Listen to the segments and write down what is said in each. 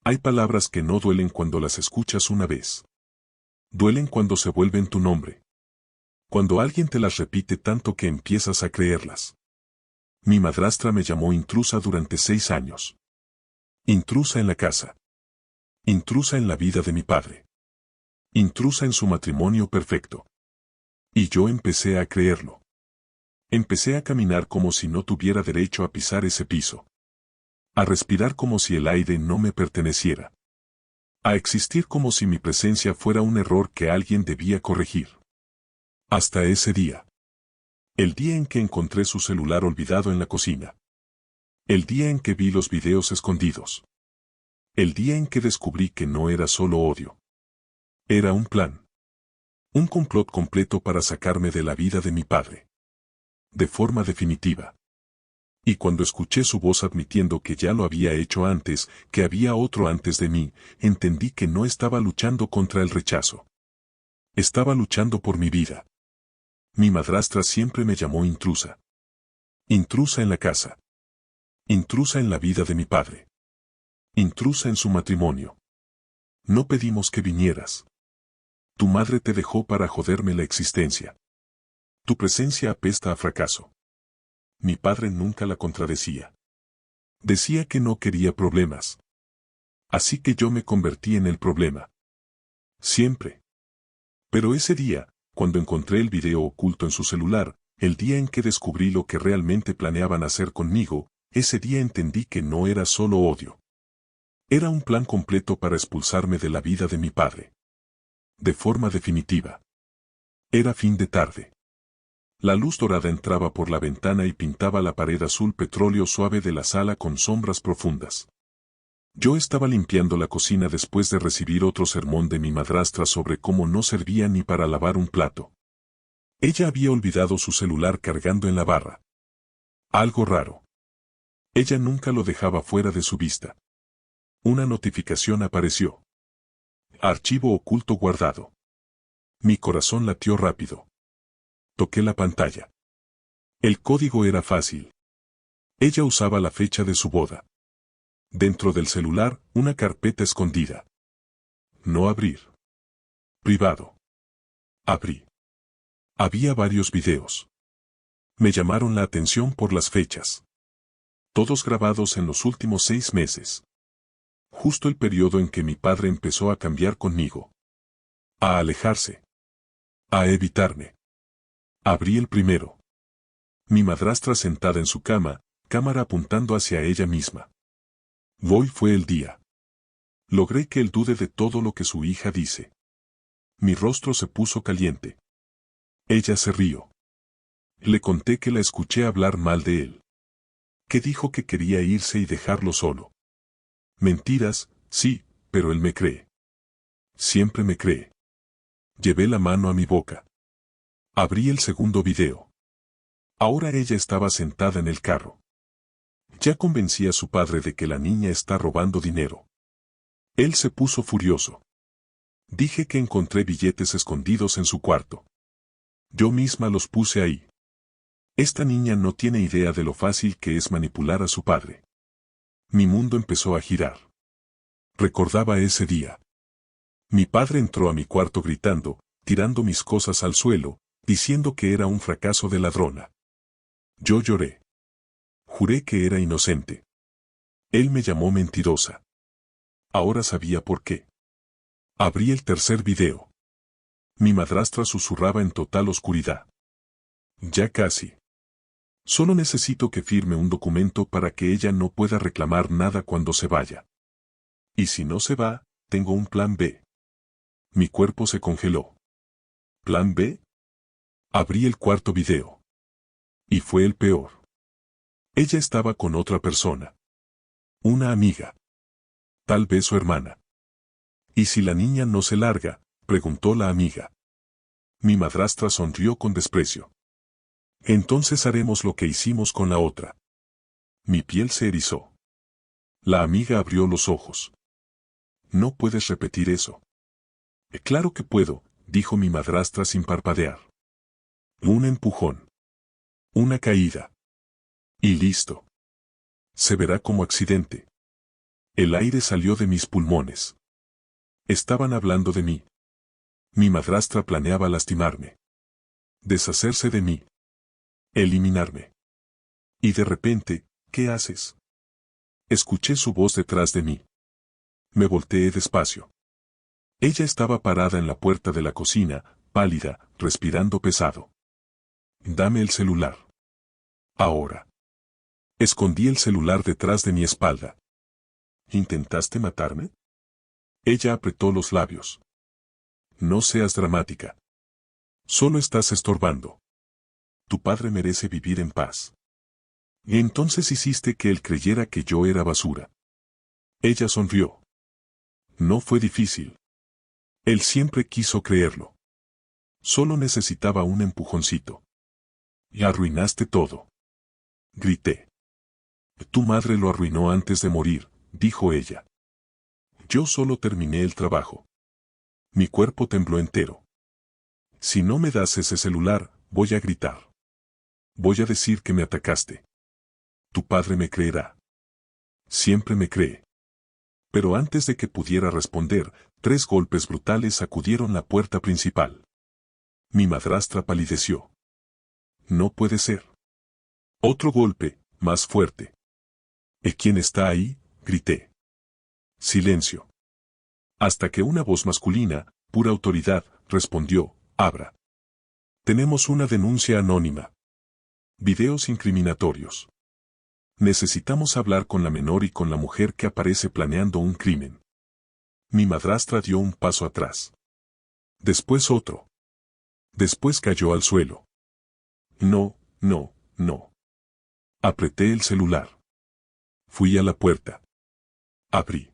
Hay palabras que no duelen cuando las escuchas una vez. Duelen cuando se vuelven tu nombre. Cuando alguien te las repite tanto que empiezas a creerlas. Mi madrastra me llamó intrusa durante 6 años. Intrusa en la casa. Intrusa en la vida de mi padre. Intrusa en su matrimonio perfecto. Y yo empecé a creerlo. Empecé a caminar como si no tuviera derecho a pisar ese piso. A respirar como si el aire no me perteneciera. A existir como si mi presencia fuera un error que alguien debía corregir. Hasta ese día. El día en que encontré su celular olvidado en la cocina. El día en que vi los videos escondidos. El día en que descubrí que no era solo odio. Era un plan. Un complot completo para sacarme de la vida de mi padre. De forma definitiva. Y cuando escuché su voz admitiendo que ya lo había hecho antes, que había otro antes de mí, entendí que no estaba luchando contra el rechazo. Estaba luchando por mi vida. Mi madrastra siempre me llamó intrusa. Intrusa en la casa. Intrusa en la vida de mi padre. Intrusa en su matrimonio. No pedimos que vinieras. Tu madre te dejó para joderme la existencia. Tu presencia apesta a fracaso. Mi padre nunca la contradecía. Decía que no quería problemas. Así que yo me convertí en el problema. Siempre. Pero ese día, cuando encontré el video oculto en su celular, el día en que descubrí lo que realmente planeaban hacer conmigo, ese día entendí que no era solo odio. Era un plan completo para expulsarme de la vida de mi padre. De forma definitiva. Era fin de tarde. La luz dorada entraba por la ventana y pintaba la pared azul petróleo suave de la sala con sombras profundas. Yo estaba limpiando la cocina después de recibir otro sermón de mi madrastra sobre cómo no servía ni para lavar un plato. Ella había olvidado su celular cargando en la barra. Algo raro. Ella nunca lo dejaba fuera de su vista. Una notificación apareció. Archivo oculto guardado. Mi corazón latió rápido. Toqué la pantalla. El código era fácil. Ella usaba la fecha de su boda. Dentro del celular, una carpeta escondida. No abrir. Privado. Abrí. Había varios videos. Me llamaron la atención por las fechas. Todos grabados en los últimos 6 meses. Justo el periodo en que mi padre empezó a cambiar conmigo. A alejarse. A evitarme. Abrí el primero. Mi madrastra sentada en su cama, cámara apuntando hacia ella misma. Hoy fue el día. Logré que él dude de todo lo que su hija dice. Mi rostro se puso caliente. Ella se rió. Le conté que la escuché hablar mal de él. Que dijo que quería irse y dejarlo solo. Mentiras, sí, pero él me cree. Siempre me cree. Llevé la mano a mi boca. Abrí el segundo video. Ahora ella estaba sentada en el carro. Ya convencí a su padre de que la niña está robando dinero. Él se puso furioso. Dije que encontré billetes escondidos en su cuarto. Yo misma los puse ahí. Esta niña no tiene idea de lo fácil que es manipular a su padre. Mi mundo empezó a girar. Recordaba ese día. Mi padre entró a mi cuarto gritando, tirando mis cosas al suelo, diciendo que era un fracaso de ladrona. Yo lloré. Juré que era inocente. Él me llamó mentirosa. Ahora sabía por qué. Abrí el tercer video. Mi madrastra susurraba en total oscuridad. Ya casi. Solo necesito que firme un documento para que ella no pueda reclamar nada cuando se vaya. Y si no se va, tengo un plan B. Mi cuerpo se congeló. ¿Plan B? Abrí el cuarto video. Y fue el peor. Ella estaba con otra persona. Una amiga. Tal vez su hermana. ¿Y si la niña no se larga?, preguntó la amiga. Mi madrastra sonrió con desprecio. Entonces haremos lo que hicimos con la otra. Mi piel se erizó. La amiga abrió los ojos. No puedes repetir eso. Claro que puedo, dijo mi madrastra sin parpadear. Un empujón. Una caída. Y listo. Se verá como accidente. El aire salió de mis pulmones. Estaban hablando de mí. Mi madrastra planeaba lastimarme. Deshacerse de mí. Eliminarme. Y de repente, ¿qué haces? Escuché su voz detrás de mí. Me volteé despacio. Ella estaba parada en la puerta de la cocina, pálida, respirando pesado. Dame el celular. Ahora. Escondí el celular detrás de mi espalda. ¿Intentaste matarme? Ella apretó los labios. No seas dramática. Solo estás estorbando. Tu padre merece vivir en paz. Y entonces hiciste que él creyera que yo era basura. Ella sonrió. No fue difícil. Él siempre quiso creerlo. Solo necesitaba un empujoncito. Y arruinaste todo. Grité. Tu madre lo arruinó antes de morir, dijo ella. Yo solo terminé el trabajo. Mi cuerpo tembló entero. Si no me das ese celular, voy a gritar. Voy a decir que me atacaste. Tu padre me creerá. Siempre me cree. Pero antes de que pudiera responder, 3 golpes brutales sacudieron la puerta principal. Mi madrastra palideció. No puede ser. Otro golpe, más fuerte. ¿Quién está ahí? Grité. Silencio. Hasta que una voz masculina, pura autoridad, respondió, abra. Tenemos una denuncia anónima. Videos incriminatorios. Necesitamos hablar con la menor y con la mujer que aparece planeando un crimen. Mi madrastra dio un paso atrás. Después otro. Después cayó al suelo. No, no, no. Apreté el celular. Fui a la puerta. Abrí.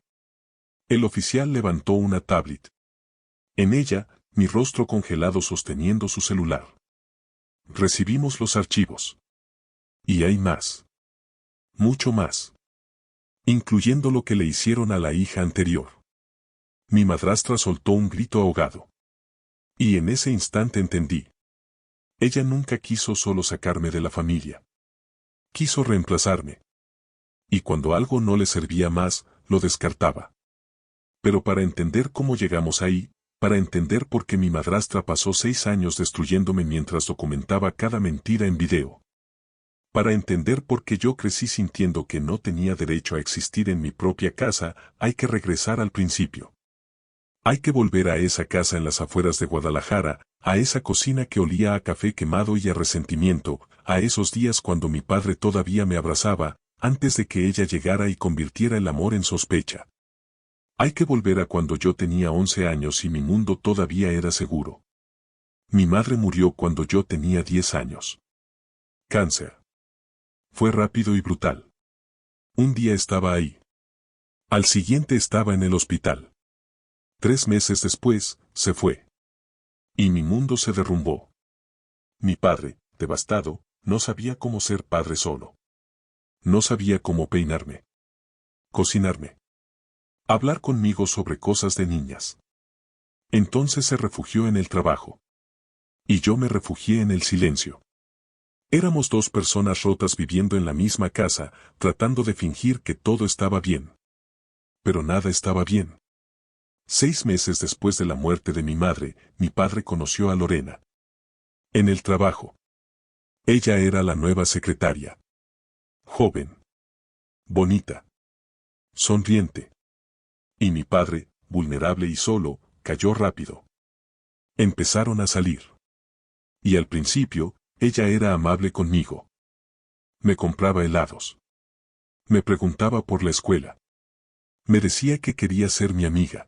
El oficial levantó una tablet. En ella, mi rostro congelado sosteniendo su celular. Recibimos los archivos. Y hay más. Mucho más. Incluyendo lo que le hicieron a la hija anterior. Mi madrastra soltó un grito ahogado. Y en ese instante entendí. Ella nunca quiso solo sacarme de la familia. Quiso reemplazarme. Y cuando algo no le servía más, lo descartaba. Pero para entender cómo llegamos ahí, para entender por qué mi madrastra pasó 6 años destruyéndome mientras documentaba cada mentira en video. Para entender por qué yo crecí sintiendo que no tenía derecho a existir en mi propia casa, hay que regresar al principio. Hay que volver a esa casa en las afueras de Guadalajara, a esa cocina que olía a café quemado y a resentimiento, a esos días cuando mi padre todavía me abrazaba, antes de que ella llegara y convirtiera el amor en sospecha. Hay que volver a cuando yo tenía 11 años y mi mundo todavía era seguro. Mi madre murió cuando yo tenía 10 años. Cáncer. Fue rápido y brutal. Un día estaba ahí. Al siguiente estaba en el hospital. 3 meses después, se fue. Y mi mundo se derrumbó. Mi padre, devastado, no sabía cómo ser padre solo. No sabía cómo peinarme. Cocinarme. Hablar conmigo sobre cosas de niñas. Entonces se refugió en el trabajo. Y yo me refugié en el silencio. Éramos 2 personas rotas viviendo en la misma casa, tratando de fingir que todo estaba bien. Pero nada estaba bien. 6 meses después de la muerte de mi madre, mi padre conoció a Lorena. En el trabajo. Ella era la nueva secretaria. Joven. Bonita. Sonriente. Y mi padre, vulnerable y solo, cayó rápido. Empezaron a salir. Y al principio, ella era amable conmigo. Me compraba helados. Me preguntaba por la escuela. Me decía que quería ser mi amiga.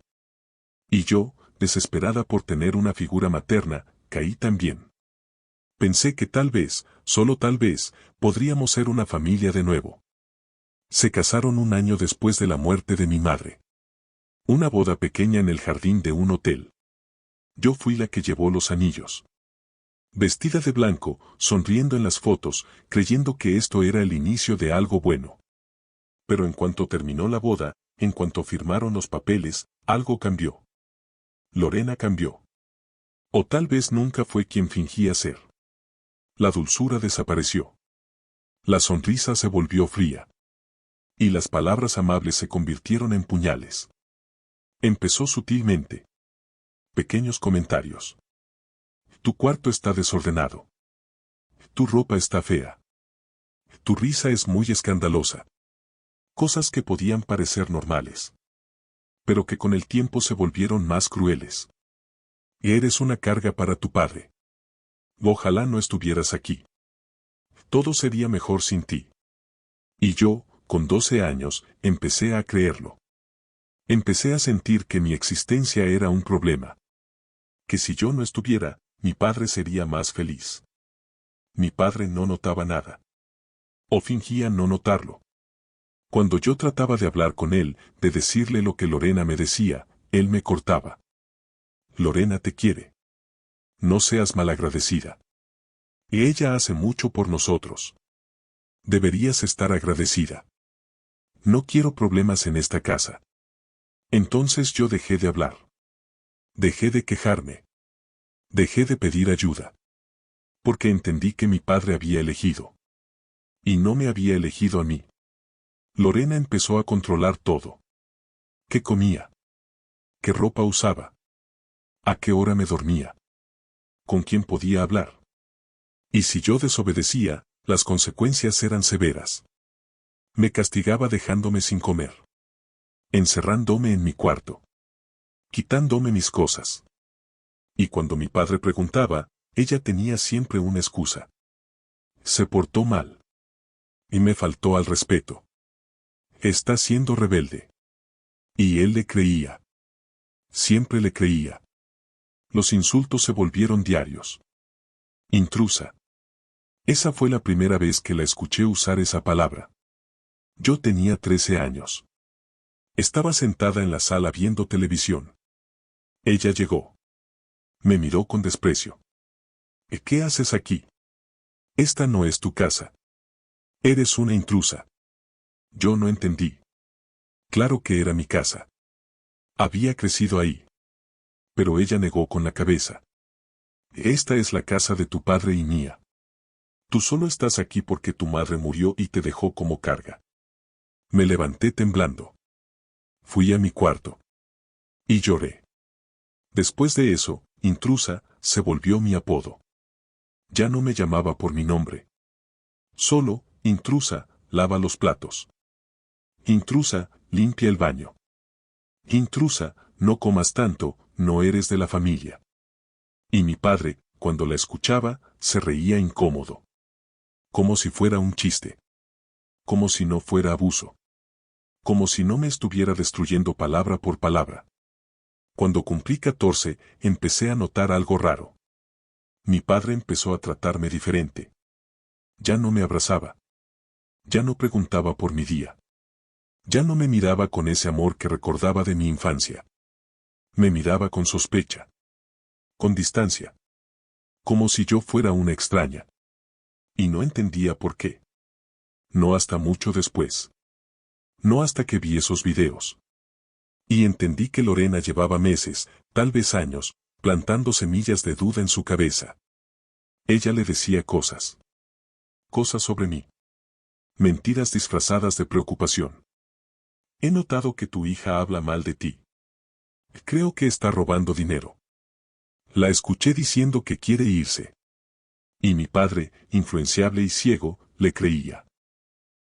Y yo, desesperada por tener una figura materna, caí también. Pensé que tal vez, solo tal vez, podríamos ser una familia de nuevo. Se casaron 1 año después de la muerte de mi madre. Una boda pequeña en el jardín de un hotel. Yo fui la que llevó los anillos. Vestida de blanco, sonriendo en las fotos, creyendo que esto era el inicio de algo bueno. Pero en cuanto terminó la boda, en cuanto firmaron los papeles, algo cambió. Lorena cambió. O tal vez nunca fue quien fingía ser. La dulzura desapareció. La sonrisa se volvió fría. Y las palabras amables se convirtieron en puñales. Empezó sutilmente. Pequeños comentarios. Tu cuarto está desordenado. Tu ropa está fea. Tu risa es muy escandalosa. Cosas que podían parecer normales, pero que con el tiempo se volvieron más crueles. Eres una carga para tu padre. Ojalá no estuvieras aquí. Todo sería mejor sin ti. Y yo, con 12 años, empecé a creerlo. Empecé a sentir que mi existencia era un problema. Que si yo no estuviera, mi padre sería más feliz. Mi padre no notaba nada. O fingía no notarlo. Cuando yo trataba de hablar con él, de decirle lo que Lorena me decía, él me cortaba. Lorena te quiere. No seas malagradecida. Ella hace mucho por nosotros. Deberías estar agradecida. No quiero problemas en esta casa. Entonces yo dejé de hablar. Dejé de quejarme. Dejé de pedir ayuda. Porque entendí que mi padre había elegido. Y no me había elegido a mí. Lorena empezó a controlar todo. ¿Qué comía? ¿Qué ropa usaba? ¿A qué hora me dormía? ¿Con quién podía hablar? Y si yo desobedecía, las consecuencias eran severas. Me castigaba dejándome sin comer. Encerrándome en mi cuarto. Quitándome mis cosas. Y cuando mi padre preguntaba, ella tenía siempre una excusa. Se portó mal. Y me faltó al respeto. Está siendo rebelde. Y él le creía. Siempre le creía. Los insultos se volvieron diarios. Intrusa. Esa fue la primera vez que la escuché usar esa palabra. Yo tenía 13 años. Estaba sentada en la sala viendo televisión. Ella llegó. Me miró con desprecio. ¿Qué haces aquí? Esta no es tu casa. Eres una intrusa. Yo no entendí. Claro que era mi casa. Había crecido ahí. Pero ella negó con la cabeza. Esta es la casa de tu padre y mía. Tú solo estás aquí porque tu madre murió y te dejó como carga. Me levanté temblando. Fui a mi cuarto. Y lloré. Después de eso, intrusa, se volvió mi apodo. Ya no me llamaba por mi nombre. Solo, intrusa, lava los platos. Intrusa, limpia el baño. Intrusa, no comas tanto, no eres de la familia. Y mi padre, cuando la escuchaba, se reía incómodo. Como si fuera un chiste. Como si no fuera abuso. Como si no me estuviera destruyendo palabra por palabra. Cuando cumplí 14, empecé a notar algo raro. Mi padre empezó a tratarme diferente. Ya no me abrazaba. Ya no preguntaba por mi día. Ya no me miraba con ese amor que recordaba de mi infancia. Me miraba con sospecha. Con distancia. Como si yo fuera una extraña. Y no entendía por qué. No hasta mucho después. No hasta que vi esos videos. Y entendí que Lorena llevaba meses, tal vez años, plantando semillas de duda en su cabeza. Ella le decía cosas. Cosas sobre mí. Mentiras disfrazadas de preocupación. He notado que tu hija habla mal de ti. Creo que está robando dinero. La escuché diciendo que quiere irse. Y mi padre, influenciable y ciego, le creía.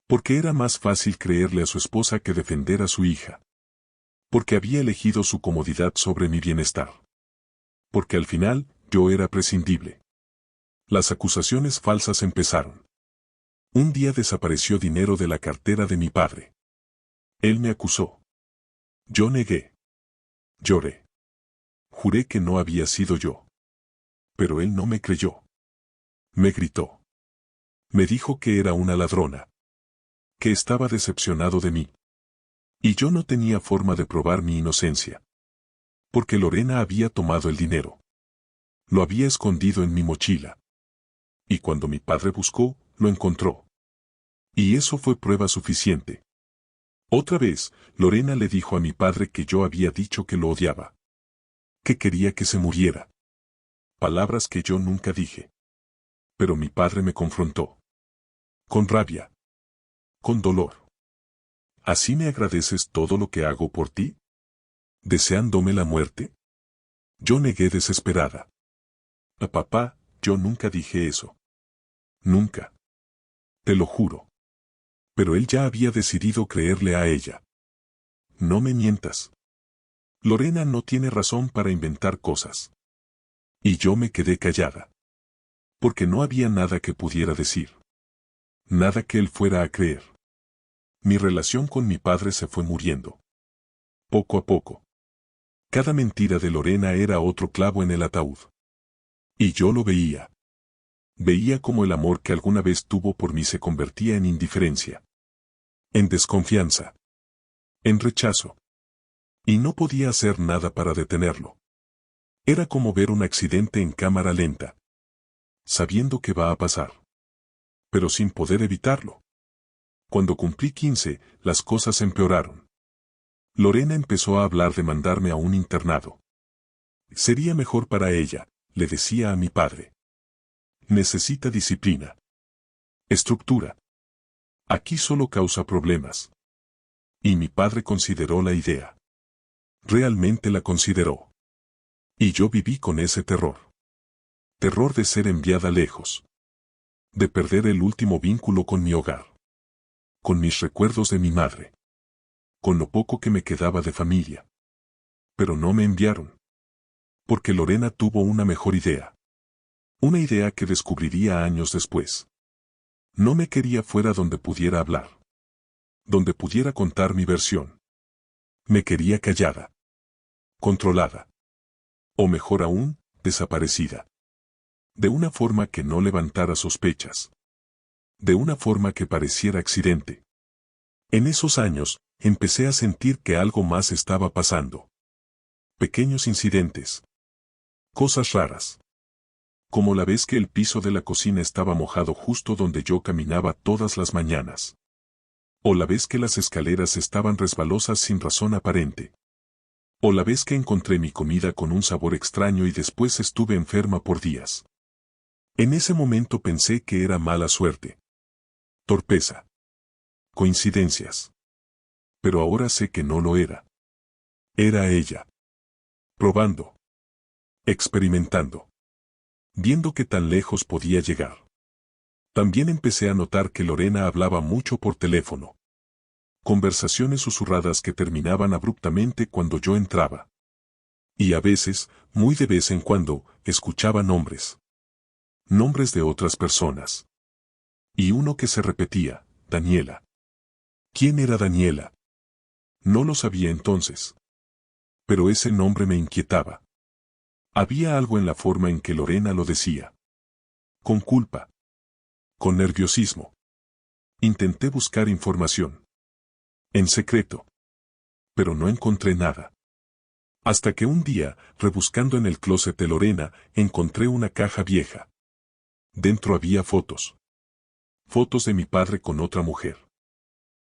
Porque era más fácil creerle a su esposa que defender a su hija. Porque había elegido su comodidad sobre mi bienestar. Porque al final, yo era prescindible. Las acusaciones falsas empezaron. Un día desapareció dinero de la cartera de mi padre. Él me acusó. Yo negué. Lloré. Juré que no había sido yo. Pero él no me creyó. Me gritó. Me dijo que era una ladrona. Que estaba decepcionado de mí. Y yo no tenía forma de probar mi inocencia. Porque Lorena había tomado el dinero. Lo había escondido en mi mochila. Y cuando mi padre buscó, lo encontró. Y eso fue prueba suficiente. Otra vez, Lorena le dijo a mi padre que yo había dicho que lo odiaba. Que quería que se muriera. Palabras que yo nunca dije. Pero mi padre me confrontó. Con rabia. Con dolor. ¿Así me agradeces todo lo que hago por ti? ¿Deseándome la muerte? Yo negué desesperada. Papá, yo nunca dije eso. Nunca. Te lo juro. Pero él ya había decidido creerle a ella. No me mientas. Lorena no tiene razón para inventar cosas. Y yo me quedé callada. Porque no había nada que pudiera decir. Nada que él fuera a creer. Mi relación con mi padre se fue muriendo. Poco a poco. Cada mentira de Lorena era otro clavo en el ataúd. Y yo lo veía. Veía cómo el amor que alguna vez tuvo por mí se convertía en indiferencia. En desconfianza. En rechazo. Y no podía hacer nada para detenerlo. Era como ver un accidente en cámara lenta. Sabiendo que va a pasar. Pero sin poder evitarlo. Cuando cumplí 15, las cosas empeoraron. Lorena empezó a hablar de mandarme a un internado. Sería mejor para ella, le decía a mi padre. Necesita disciplina. Estructura. Aquí solo causa problemas. Y mi padre consideró la idea. Realmente la consideró. Y yo viví con ese terror. Terror de ser enviada lejos. De perder el último vínculo con mi hogar. Con mis recuerdos de mi madre. Con lo poco que me quedaba de familia. Pero no me enviaron. Porque Lorena tuvo una mejor idea. Una idea que descubriría años después. No me quería fuera donde pudiera hablar. Donde pudiera contar mi versión. Me quería callada. Controlada. O mejor aún, desaparecida. De una forma que no levantara sospechas. De una forma que pareciera accidente. En esos años, empecé a sentir que algo más estaba pasando. Pequeños incidentes. Cosas raras. Como la vez que el piso de la cocina estaba mojado justo donde yo caminaba todas las mañanas. O la vez que las escaleras estaban resbalosas sin razón aparente. O la vez que encontré mi comida con un sabor extraño y después estuve enferma por días. En ese momento pensé que era mala suerte. Torpeza. Coincidencias. Pero ahora sé que no lo era. Era ella. Probando. Experimentando. Viendo qué tan lejos podía llegar. También empecé a notar que Lorena hablaba mucho por teléfono. Conversaciones susurradas que terminaban abruptamente cuando yo entraba. Y a veces, muy de vez en cuando, escuchaba nombres. Nombres de otras personas. Y uno que se repetía, Daniela. ¿Quién era Daniela? No lo sabía entonces. Pero ese nombre me inquietaba. Había algo en la forma en que Lorena lo decía. Con culpa. Con nerviosismo. Intenté buscar información. En secreto. Pero no encontré nada. Hasta que un día, rebuscando en el closet de Lorena, encontré una caja vieja. Dentro había fotos. Fotos de mi padre con otra mujer.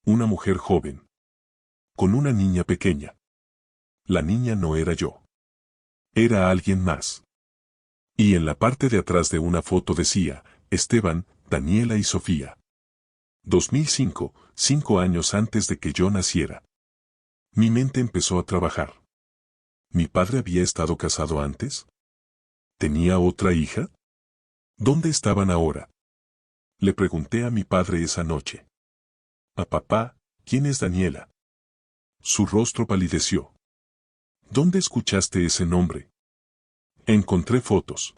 Una mujer joven. Con una niña pequeña. La niña no era yo. Era alguien más. Y en la parte de atrás de una foto decía, Esteban, Daniela y Sofía. 2005, 5 años antes de que yo naciera. Mi mente empezó a trabajar. ¿Mi padre había estado casado antes? ¿Tenía otra hija? ¿Dónde estaban ahora? Le pregunté a mi padre esa noche. A papá, ¿quién es Daniela? Su rostro palideció. ¿Dónde escuchaste ese nombre? Encontré fotos.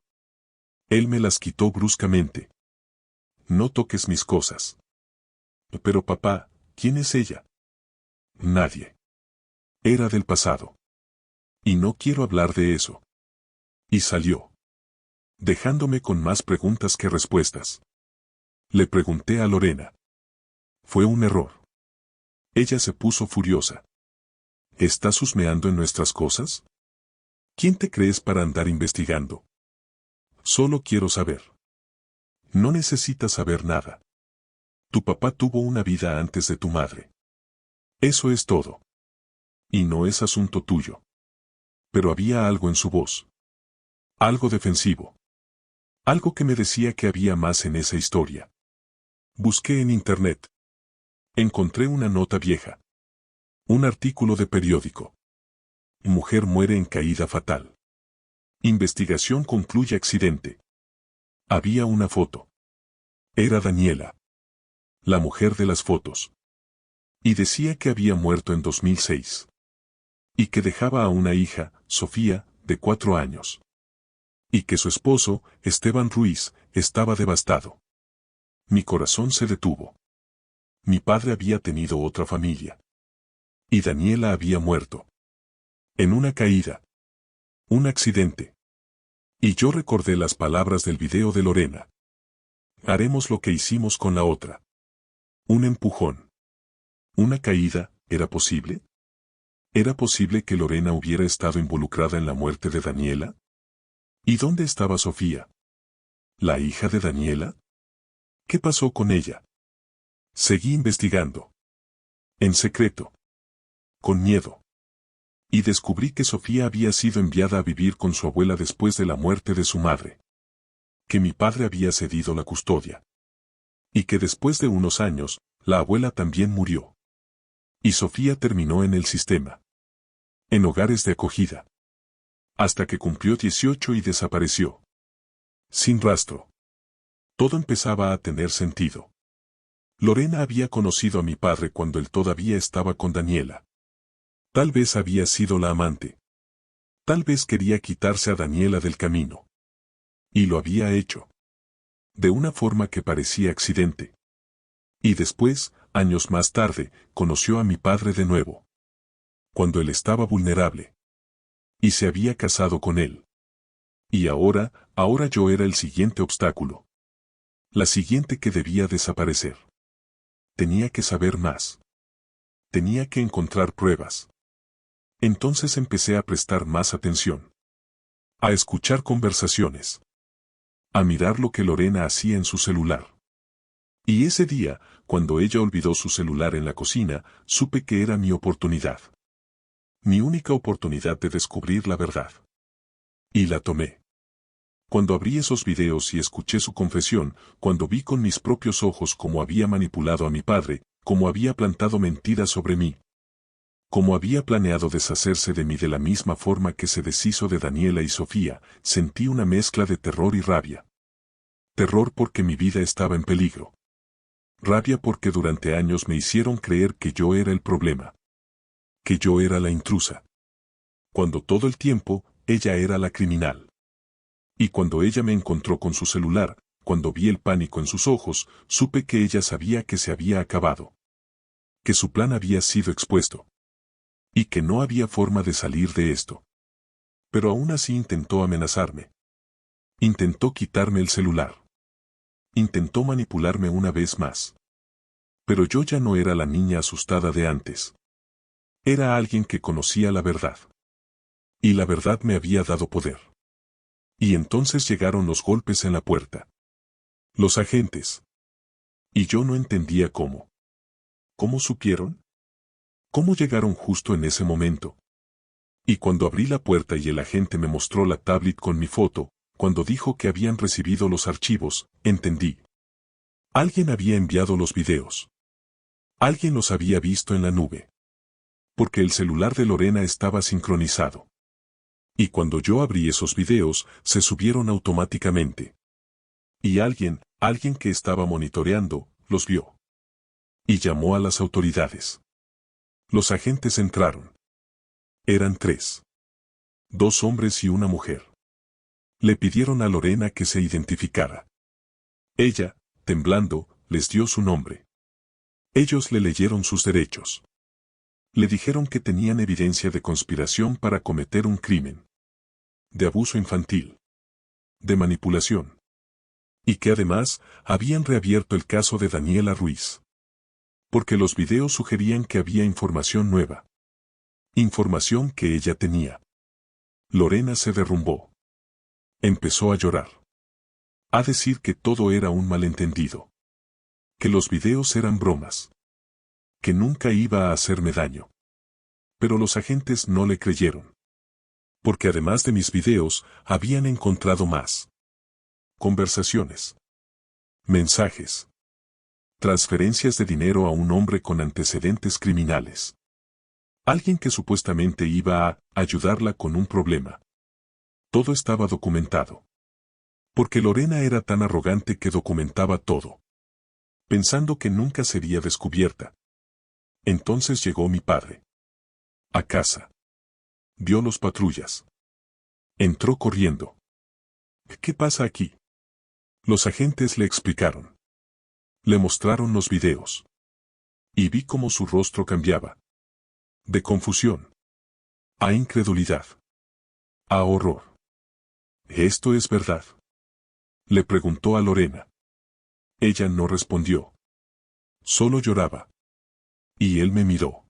Él me las quitó bruscamente. No toques mis cosas. Pero papá, ¿quién es ella? Nadie. Era del pasado. Y no quiero hablar de eso. Y salió. Dejándome con más preguntas que respuestas. Le pregunté a Lorena. Fue un error. Ella se puso furiosa. ¿Estás husmeando en nuestras cosas? ¿Quién te crees para andar investigando? Solo quiero saber. No necesitas saber nada. Tu papá tuvo una vida antes de tu madre. Eso es todo. Y no es asunto tuyo. Pero había algo en su voz. Algo defensivo. Algo que me decía que había más en esa historia. Busqué en internet. Encontré una nota vieja. Un artículo de periódico. Mujer muere en caída fatal. Investigación concluye accidente. Había una foto. Era Daniela, la mujer de las fotos. Y decía que había muerto en 2006. Y que dejaba a una hija, Sofía, de 4 años. Y que su esposo, Esteban Ruiz, estaba devastado. Mi corazón se detuvo. Mi padre había tenido otra familia. Y Daniela había muerto. En una caída. Un accidente. Y yo recordé las palabras del video de Lorena. Haremos lo que hicimos con la otra. Un empujón. Una caída, ¿era posible? ¿Era posible que Lorena hubiera estado involucrada en la muerte de Daniela? ¿Y dónde estaba Sofía? ¿La hija de Daniela? ¿Qué pasó con ella? Seguí investigando. En secreto. Con miedo. Y descubrí que Sofía había sido enviada a vivir con su abuela después de la muerte de su madre. Que mi padre había cedido la custodia. Y que después de unos años, la abuela también murió. Y Sofía terminó en el sistema. En hogares de acogida. Hasta que cumplió 18 y desapareció. Sin rastro. Todo empezaba a tener sentido. Lorena había conocido a mi padre cuando él todavía estaba con Daniela. Tal vez había sido la amante. Tal vez quería quitarse a Daniela del camino. Y lo había hecho. De una forma que parecía accidente. Y después, años más tarde, conoció a mi padre de nuevo. Cuando él estaba vulnerable. Y se había casado con él. Y ahora yo era el siguiente obstáculo. La siguiente que debía desaparecer. Tenía que saber más. Tenía que encontrar pruebas. Entonces empecé a prestar más atención. A escuchar conversaciones. A mirar lo que Lorena hacía en su celular. Y ese día, cuando ella olvidó su celular en la cocina, supe que era mi oportunidad. Mi única oportunidad de descubrir la verdad. Y la tomé. Cuando abrí esos videos y escuché su confesión, cuando vi con mis propios ojos cómo había manipulado a mi padre, cómo había plantado mentiras sobre mí, cómo había planeado deshacerse de mí de la misma forma que se deshizo de Daniela y Sofía, sentí una mezcla de terror y rabia. Terror porque mi vida estaba en peligro. Rabia porque durante años me hicieron creer que yo era el problema. Que yo era la intrusa. Cuando todo el tiempo, ella era la criminal. Y cuando ella me encontró con su celular, cuando vi el pánico en sus ojos, supe que ella sabía que se había acabado. Que su plan había sido expuesto. Y que no había forma de salir de esto. Pero aún así intentó amenazarme. Intentó quitarme el celular. Intentó manipularme una vez más. Pero yo ya no era la niña asustada de antes. Era alguien que conocía la verdad. Y la verdad me había dado poder. Y entonces llegaron los golpes en la puerta. Los agentes. Y yo no entendía cómo. ¿Cómo supieron? ¿Cómo llegaron justo en ese momento? Y cuando abrí la puerta y el agente me mostró la tablet con mi foto, cuando dijo que habían recibido los archivos, entendí. Alguien había enviado los videos. Alguien los había visto en la nube. Porque el celular de Lorena estaba sincronizado. Y cuando yo abrí esos videos, se subieron automáticamente. Y alguien que estaba monitoreando, los vio. Y llamó a las autoridades. Los agentes entraron. Eran 3. 2 hombres y una mujer. Le pidieron a Lorena que se identificara. Ella, temblando, les dio su nombre. Ellos le leyeron sus derechos. Le dijeron que tenían evidencia de conspiración para cometer un crimen. De abuso infantil. De manipulación. Y que además, habían reabierto el caso de Daniela Ruiz. Porque los videos sugerían que había información nueva. Información que ella tenía. Lorena se derrumbó. Empezó a llorar. A decir que todo era un malentendido. Que los videos eran bromas. Que nunca iba a hacerme daño. Pero los agentes no le creyeron. Porque además de mis videos, habían encontrado más. Conversaciones. Mensajes. Transferencias de dinero a un hombre con antecedentes criminales. Alguien que supuestamente iba a ayudarla con un problema. Todo estaba documentado. Porque Lorena era tan arrogante que documentaba todo. Pensando que nunca sería descubierta. Entonces llegó mi padre. A casa. Vio los patrullas. Entró corriendo. ¿Qué pasa aquí? Los agentes le explicaron. Le mostraron los videos. Y vi cómo su rostro cambiaba. De confusión. A incredulidad. A horror. ¿Esto es verdad? Le preguntó a Lorena. Ella no respondió. Solo lloraba. Y él me miró.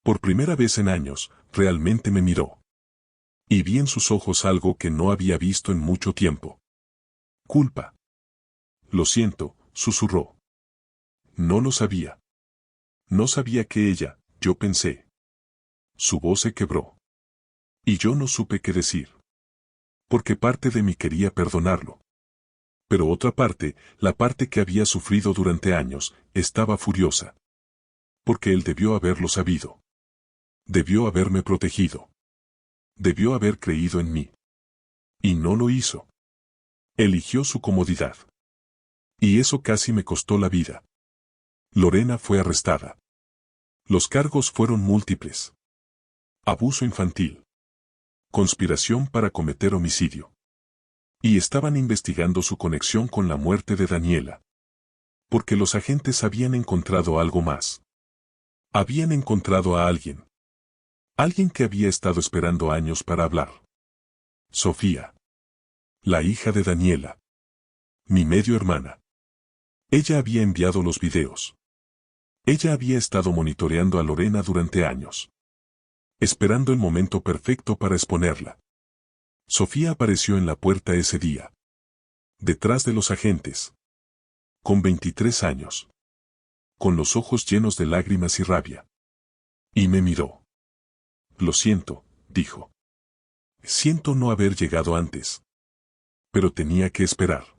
Por primera vez en años, realmente me miró. Y vi en sus ojos algo que no había visto en mucho tiempo. Culpa. Lo siento, susurró. No lo sabía. No sabía que ella, yo pensé. Su voz se quebró. Y yo no supe qué decir. Porque parte de mí quería perdonarlo. Pero otra parte, la parte que había sufrido durante años, estaba furiosa. Porque él debió haberlo sabido. Debió haberme protegido. Debió haber creído en mí. Y no lo hizo. Eligió su comodidad. Y eso casi me costó la vida. Lorena fue arrestada. Los cargos fueron múltiples. Abuso infantil. Conspiración para cometer homicidio. Y estaban investigando su conexión con la muerte de Daniela. Porque los agentes habían encontrado algo más. Habían encontrado a alguien. Alguien que había estado esperando años para hablar. Sofía. La hija de Daniela. Mi medio hermana. Ella había enviado los videos. Ella había estado monitoreando a Lorena durante años. Esperando el momento perfecto para exponerla. Sofía apareció en la puerta ese día. Detrás de los agentes. Con 23 años. Con los ojos llenos de lágrimas y rabia. Y me miró. Lo siento, dijo. Siento no haber llegado antes. Pero tenía que esperar.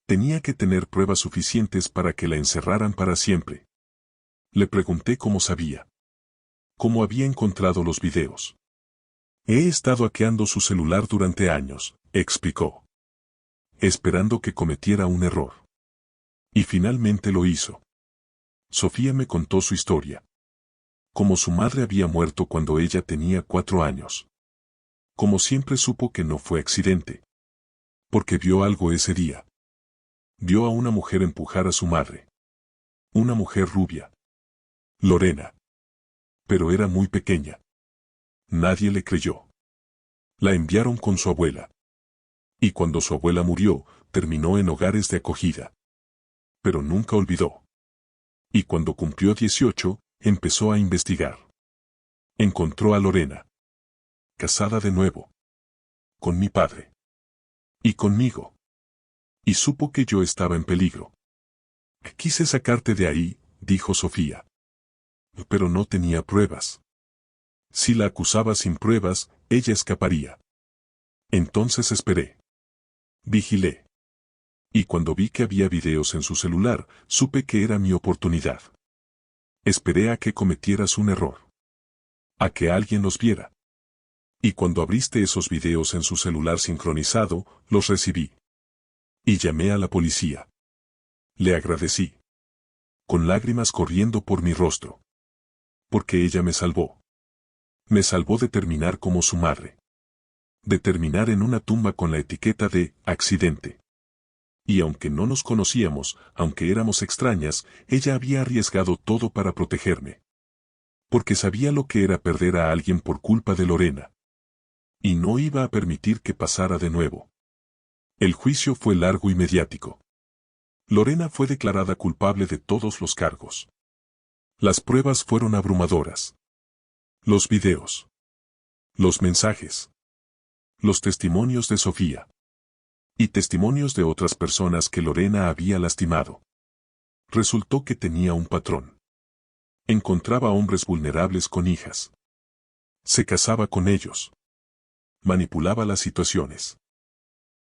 Tenía que tener pruebas suficientes para que la encerraran para siempre. Le pregunté cómo sabía. Cómo había encontrado los videos. He estado hackeando su celular durante años, explicó. Esperando que cometiera un error. Y finalmente lo hizo. Sofía me contó su historia. Como su madre había muerto cuando ella tenía 4 años. Como siempre supo que no fue accidente. Porque vio algo ese día. Vio a una mujer empujar a su madre. Una mujer rubia. Lorena. Pero era muy pequeña. Nadie le creyó. La enviaron con su abuela. Y cuando su abuela murió, terminó en hogares de acogida. Pero nunca olvidó. Y cuando cumplió 18, empezó a investigar. Encontró a Lorena. Casada de nuevo. Con mi padre. Y conmigo. Y supo que yo estaba en peligro. Quise sacarte de ahí, dijo Sofía. Pero no tenía pruebas. Si la acusaba sin pruebas, ella escaparía. Entonces esperé. Vigilé. Y cuando vi que había videos en su celular, supe que era mi oportunidad. Esperé a que cometieras un error. A que alguien los viera. Y cuando abriste esos videos en su celular sincronizado, los recibí. Y llamé a la policía. Le agradecí. Con lágrimas corriendo por mi rostro. Porque ella me salvó. Me salvó de terminar como su madre. De terminar en una tumba con la etiqueta de accidente. Y aunque no nos conocíamos, aunque éramos extrañas, ella había arriesgado todo para protegerme. Porque sabía lo que era perder a alguien por culpa de Lorena. Y no iba a permitir que pasara de nuevo. El juicio fue largo y mediático. Lorena fue declarada culpable de todos los cargos. Las pruebas fueron abrumadoras. Los videos. Los mensajes. Los testimonios de Sofía. Y testimonios de otras personas que Lorena había lastimado. Resultó que tenía un patrón. Encontraba hombres vulnerables con hijas. Se casaba con ellos. Manipulaba las situaciones.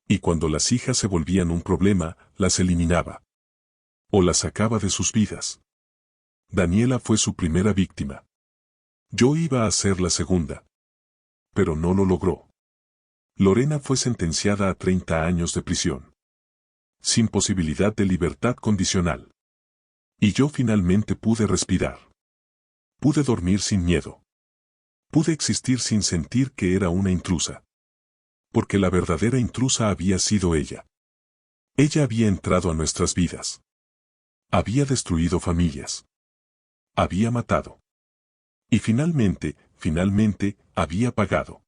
Y cuando las hijas se volvían un problema, las eliminaba. O las sacaba de sus vidas. Daniela fue su primera víctima. Yo iba a ser la segunda. Pero no lo logró. Lorena fue sentenciada a 30 años de prisión, sin posibilidad de libertad condicional. Y yo finalmente pude respirar. Pude dormir sin miedo. Pude existir sin sentir que era una intrusa. Porque la verdadera intrusa había sido ella. Ella había entrado a nuestras vidas. Había destruido familias. Había matado. Y finalmente, había pagado.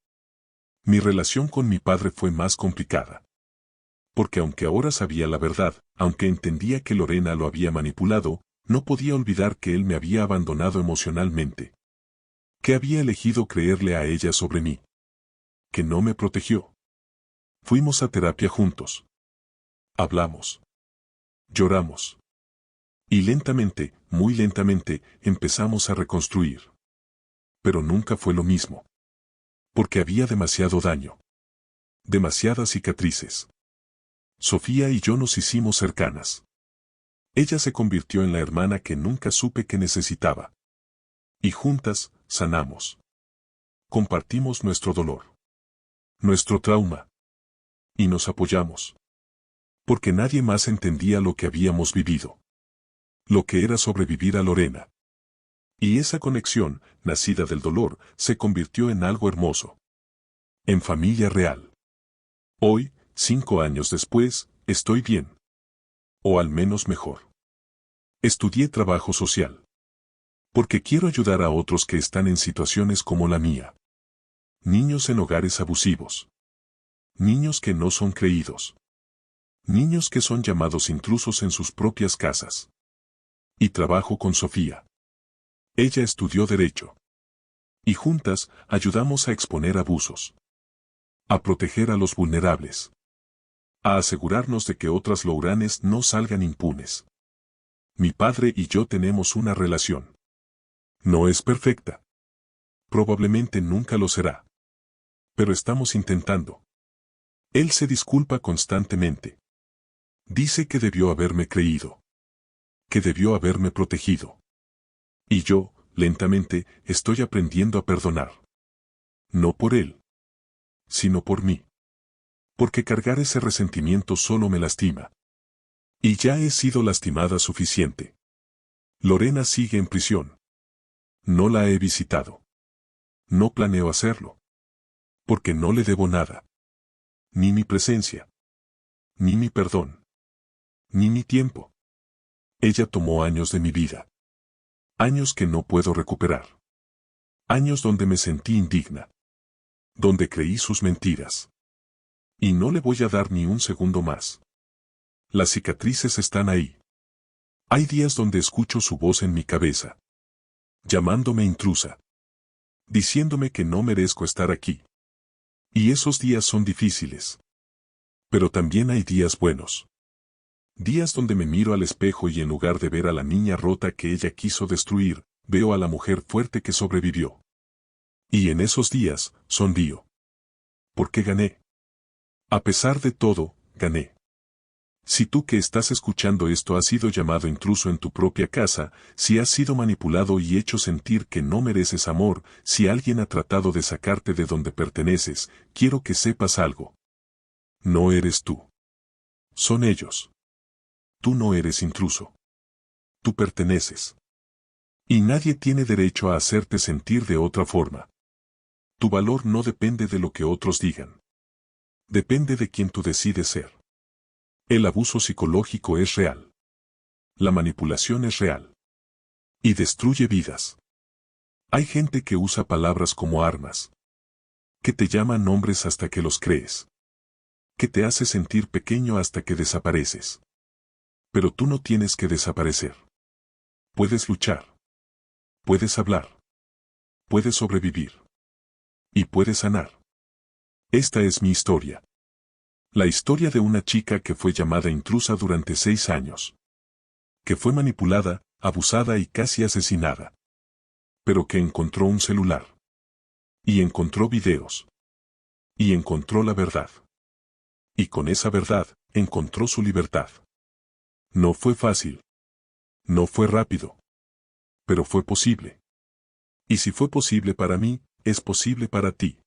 Mi relación con mi padre fue más complicada. Porque aunque ahora sabía la verdad, aunque entendía que Lorena lo había manipulado, no podía olvidar que él me había abandonado emocionalmente. Que había elegido creerle a ella sobre mí. Que no me protegió. Fuimos a terapia juntos. Hablamos. Lloramos. Y lentamente, muy lentamente, empezamos a reconstruir. Pero nunca fue lo mismo. Porque había demasiado daño. Demasiadas cicatrices. Sofía y yo nos hicimos cercanas. Ella se convirtió en la hermana que nunca supe que necesitaba. Y juntas, sanamos. Compartimos nuestro dolor. Nuestro trauma. Y nos apoyamos. Porque nadie más entendía lo que habíamos vivido. Lo que era sobrevivir a Lorena. Y esa conexión, nacida del dolor, se convirtió en algo hermoso. En familia real. Hoy, 5 años después, estoy bien. O al menos mejor. Estudié trabajo social. Porque quiero ayudar a otros que están en situaciones como la mía. Niños en hogares abusivos. Niños que no son creídos. Niños que son llamados intrusos en sus propias casas. Y trabajo con Sofía. Ella estudió Derecho. Y juntas, ayudamos a exponer abusos. A proteger a los vulnerables. A asegurarnos de que otras louranes no salgan impunes. Mi padre y yo tenemos una relación. No es perfecta. Probablemente nunca lo será. Pero estamos intentando. Él se disculpa constantemente. Dice que debió haberme creído. Que debió haberme protegido. Y yo, lentamente, estoy aprendiendo a perdonar. No por él. Sino por mí. Porque cargar ese resentimiento solo me lastima. Y ya he sido lastimada suficiente. Lorena sigue en prisión. No la he visitado. No planeo hacerlo. Porque no le debo nada. Ni mi presencia. Ni mi perdón. Ni mi tiempo. Ella tomó años de mi vida. Años que no puedo recuperar. Años donde me sentí indigna. Donde creí sus mentiras. Y no le voy a dar ni un segundo más. Las cicatrices están ahí. Hay días donde escucho su voz en mi cabeza. Llamándome intrusa. Diciéndome que no merezco estar aquí. Y esos días son difíciles. Pero también hay días buenos. Días donde me miro al espejo y en lugar de ver a la niña rota que ella quiso destruir, veo a la mujer fuerte que sobrevivió. Y en esos días, sonrío. Porque gané. A pesar de todo, gané. Si tú que estás escuchando esto has sido llamado intruso en tu propia casa, si has sido manipulado y hecho sentir que no mereces amor, si alguien ha tratado de sacarte de donde perteneces, quiero que sepas algo. No eres tú. Son ellos. Tú no eres intruso. Tú perteneces. Y nadie tiene derecho a hacerte sentir de otra forma. Tu valor no depende de lo que otros digan. Depende de quien tú decides ser. El abuso psicológico es real. La manipulación es real. Y destruye vidas. Hay gente que usa palabras como armas. Que te llama nombres hasta que los crees. Que te hace sentir pequeño hasta que desapareces. Pero tú no tienes que desaparecer. Puedes luchar. Puedes hablar. Puedes sobrevivir. Y puedes sanar. Esta es mi historia. La historia de una chica que fue llamada intrusa durante 6 años. Que fue manipulada, abusada y casi asesinada. Pero que encontró un celular. Y encontró videos. Y encontró la verdad. Y con esa verdad, encontró su libertad. No fue fácil. No fue rápido. Pero fue posible. Y si fue posible para mí, es posible para ti.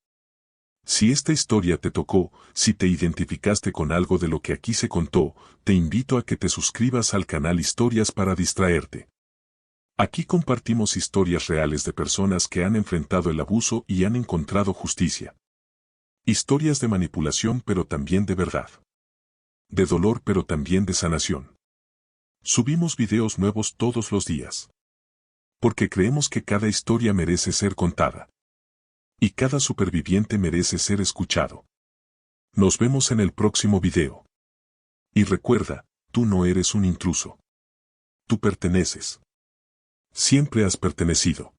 Si esta historia te tocó, si te identificaste con algo de lo que aquí se contó, te invito a que te suscribas al canal Historias para Distraerte. Aquí compartimos historias reales de personas que han enfrentado el abuso y han encontrado justicia. Historias de manipulación pero también de verdad. De dolor pero también de sanación. Subimos videos nuevos todos los días. Porque creemos que cada historia merece ser contada. Y cada superviviente merece ser escuchado. Nos vemos en el próximo video. Y recuerda, tú no eres un intruso. Tú perteneces. Siempre has pertenecido.